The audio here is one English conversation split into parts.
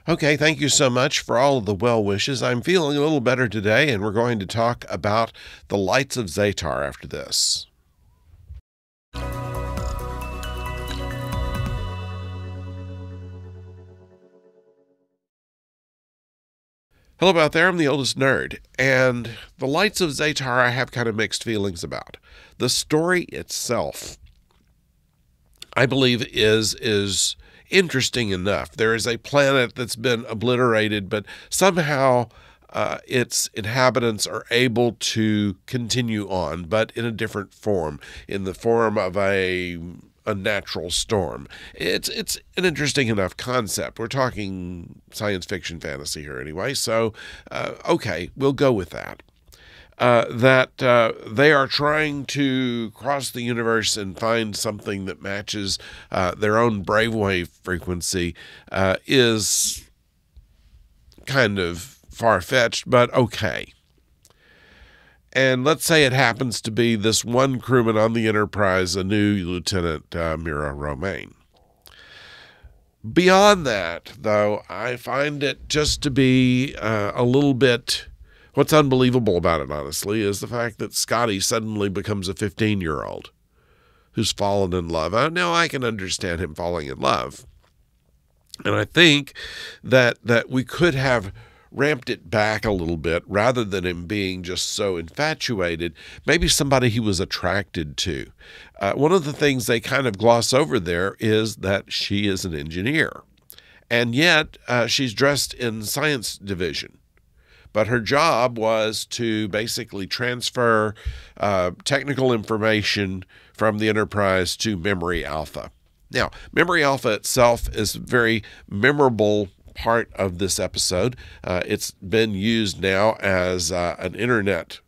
Okay, thank you so much for all of the well wishes. I'm feeling a little better today, and we're going to talk about the lights of Zetar after this. Hello out there, I'm the oldest nerd, and the lights of Zetar I have kind of mixed feelings about. The story itself, I believe, is interesting enough. There is a planet that's been obliterated, but somehow its inhabitants are able to continue on, but in a different form, in the form of a natural storm. It's an interesting enough concept. We're talking science fiction fantasy here anyway, so okay, we'll go with that. That they are trying to cross the universe and find something that matches their own brainwave frequency is kind of far-fetched, but okay. And let's say it happens to be this one crewman on the Enterprise, a new Lieutenant Mira Romaine. Beyond that, though, I find it just to be a little bit... What's unbelievable about it, honestly, is the fact that Scotty suddenly becomes a 15-year-old who's fallen in love. Now, I can understand him falling in love. And I think that we could have ramped it back a little bit rather than him being just so infatuated, maybe somebody he was attracted to. One of the things they kind of gloss over there is that she is an engineer. And yet she's dressed in science division. But her job was to basically transfer technical information from the Enterprise to Memory Alpha. Now, Memory Alpha itself is a very memorable part of this episode. It's been used now as an internet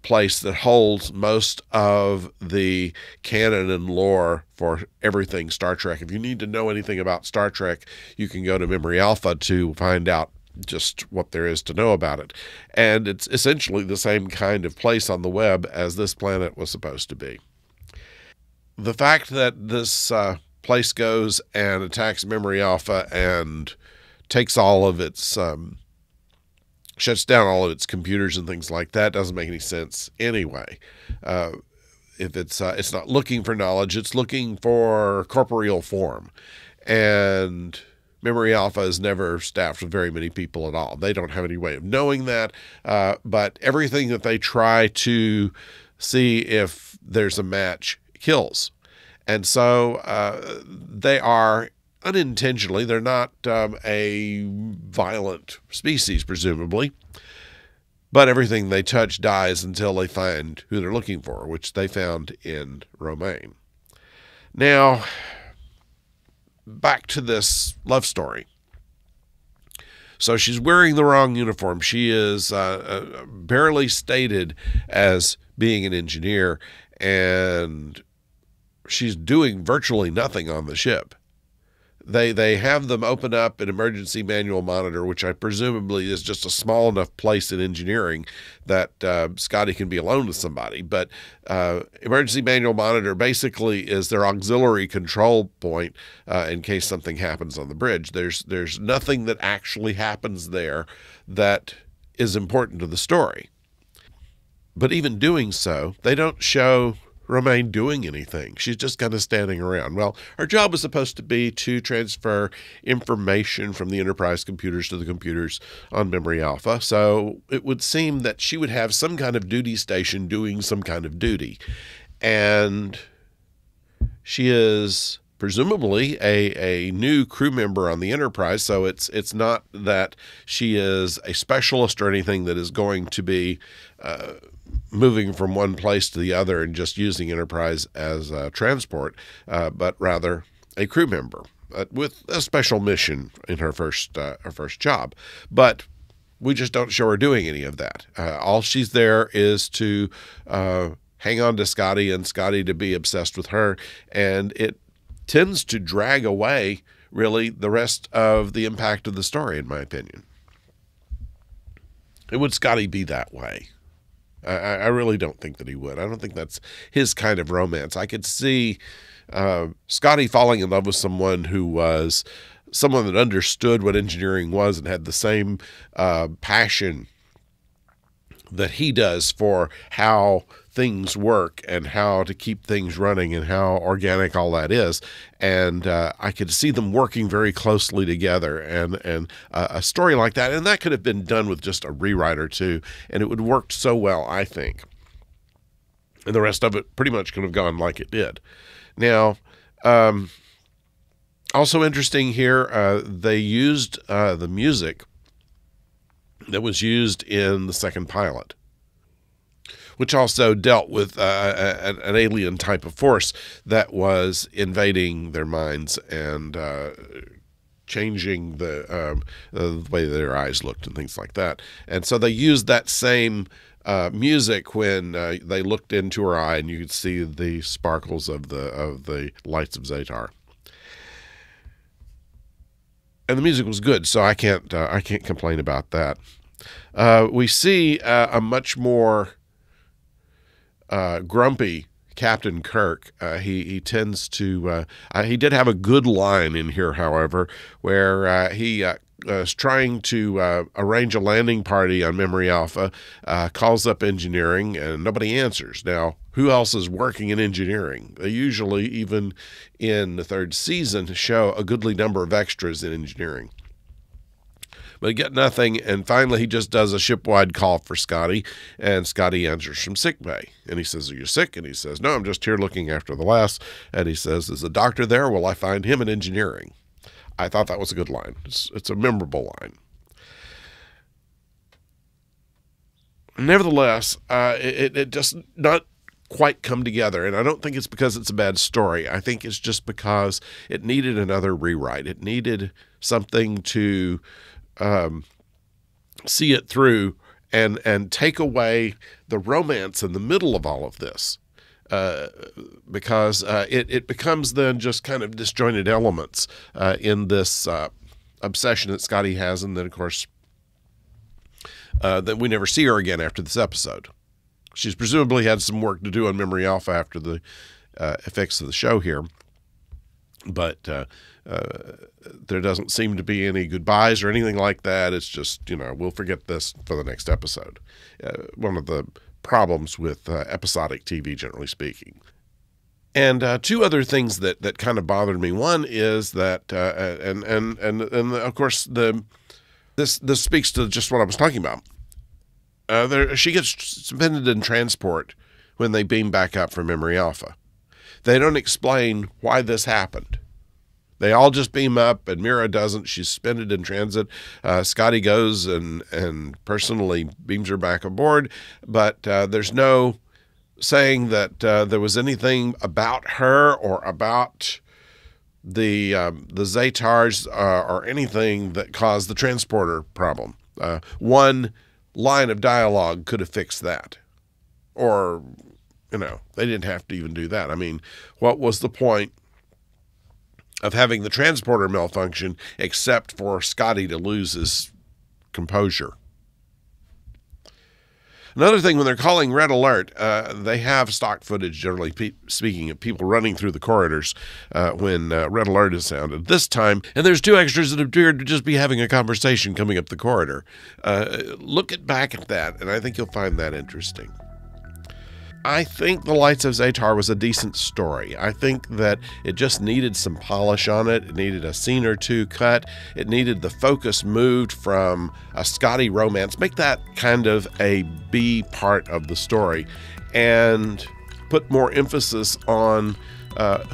place that holds most of the canon and lore for everything Star Trek. If you need to know anything about Star Trek, you can go to Memory Alpha to find out just what there is to know about it. And it's essentially the same kind of place on the web as this planet was supposed to be. The fact that this place goes and attacks Memory Alpha and takes all of its shuts down all of its computers and things like that doesn't make any sense anyway. If it's not looking for knowledge, it's looking for corporeal form. And Memory Alpha is never staffed with very many people at all. They don't have any way of knowing that, but everything that they try to see if there's a match kills. And so they are unintentionally, they're not a violent species, presumably, but everything they touch dies until they find who they're looking for, which they found in Romaine. Now, back to this love story. So she's wearing the wrong uniform. She is barely stated as being an engineer, and she's doing virtually nothing on the ship. They have them open up an emergency manual monitor, which I presumably is just a small enough place in engineering that Scotty can be alone with somebody. But emergency manual monitor basically is their auxiliary control point in case something happens on the bridge. There's nothing that actually happens there that is important to the story. But even doing so, they don't show Romaine doing anything. She's just kind of standing around. Well, her job was supposed to be to transfer information from the Enterprise computers to the computers on Memory Alpha. So it would seem that she would have some kind of duty station doing some kind of duty. And she is presumably a new crew member on the Enterprise, so it's not that she is a specialist or anything that is going to be moving from one place to the other and just using Enterprise as transport, but rather a crew member with a special mission in her first job. But we just don't show her doing any of that. All she's there is to hang on to Scotty and Scotty to be obsessed with her, and it tends to drag away, really, the rest of the impact of the story, in my opinion. And would Scotty be that way? I really don't think that he would. I don't think that's his kind of romance. I could see Scotty falling in love with someone who was someone that understood what engineering was and had the same passion that he does for how things work and how to keep things running and how organic all that is. And I could see them working very closely together, and a story like that. And that could have been done with just a rewrite or two, and it would have worked so well, I think. And the rest of it pretty much could have gone like it did. Now, also interesting here, they used the music that was used in the second pilot, which also dealt with an alien type of force that was invading their minds and changing the way their eyes looked and things like that. And so they used that same music when they looked into her eye, and you could see the sparkles of the lights of Zetar. And the music was good, so I can't complain about that. We see a much more grumpy Captain Kirk. He tends to. He did have a good line in here, however, where he is trying to arrange a landing party on Memory Alpha, calls up engineering, and nobody answers. Now, who else is working in engineering? They usually, even in the third season, show a goodly number of extras in engineering. But he get nothing, and finally he just does a shipwide call for Scotty, and Scotty answers from sickbay. And he says, "Are you sick?" And he says, "No, I'm just here looking after the lass." And he says, "Is the doctor there? Will I find him in engineering?" I thought that was a good line. It's a memorable line. Nevertheless, it just not quite come together, and I don't think it's because it's a bad story. I think it's just because it needed another rewrite. It needed something to see it through and take away the romance in the middle of all of this, because it becomes then just kind of disjointed elements in this obsession that Scotty has, and then of course that we never see her again after this episode. She's presumably had some work to do on Memory Alpha after the effects of the show here, but there doesn't seem to be any goodbyes or anything like that. It's just, we'll forget this for the next episode. One of the problems with episodic TV, generally speaking. And two other things that kind of bothered me. One is that, and of course this speaks to just what I was talking about. She gets suspended in transport when they beam back up from Memory Alpha. They don't explain why this happened. They all just beam up, and Mira doesn't. She's suspended in transit. Scotty goes and personally beams her back aboard, but there's no saying that there was anything about her or about the Zetars or anything that caused the transporter problem. One line of dialogue could have fixed that. Or, they didn't have to even do that. I mean, what was the point of having the transporter malfunction except for Scotty to lose his composure? Another thing, when they're calling Red Alert, they have stock footage, generally speaking, of people running through the corridors when Red Alert is sounded. This time, and there's two extras that appear to just be having a conversation coming up the corridor. Look back at that, and I think you'll find that interesting. I think The Lights of Zetar was a decent story. I think that it just needed some polish on it. It needed a scene or two cut. It needed the focus moved from a Scotty romance. Make that kind of a B part of the story and put more emphasis on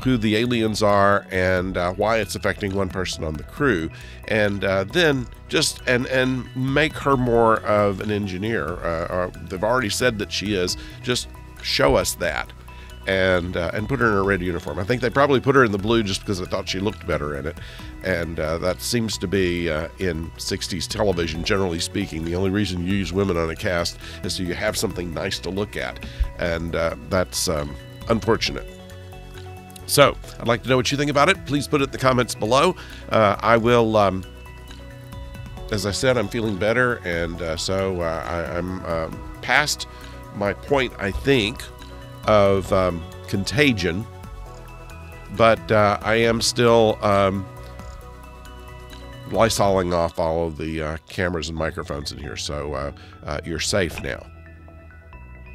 who the aliens are and why it's affecting one person on the crew. And then just and make her more of an engineer. They've already said that she is. Just show us that and put her in a red uniform. I think they probably put her in the blue just because they thought she looked better in it, and that seems to be in 60s television, generally speaking. The only reason you use women on a cast is so you have something nice to look at, and that's unfortunate. So I'd like to know what you think about it. Please put it in the comments below. I will as I said, I'm feeling better, and so I'm past my point, I think, of contagion, but I am still lysoling off all of the cameras and microphones in here, so you're safe now.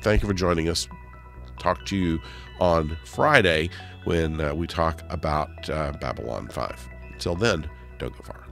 Thank you for joining us. Talk to you on Friday when we talk about Babylon 5. Until then, don't go far.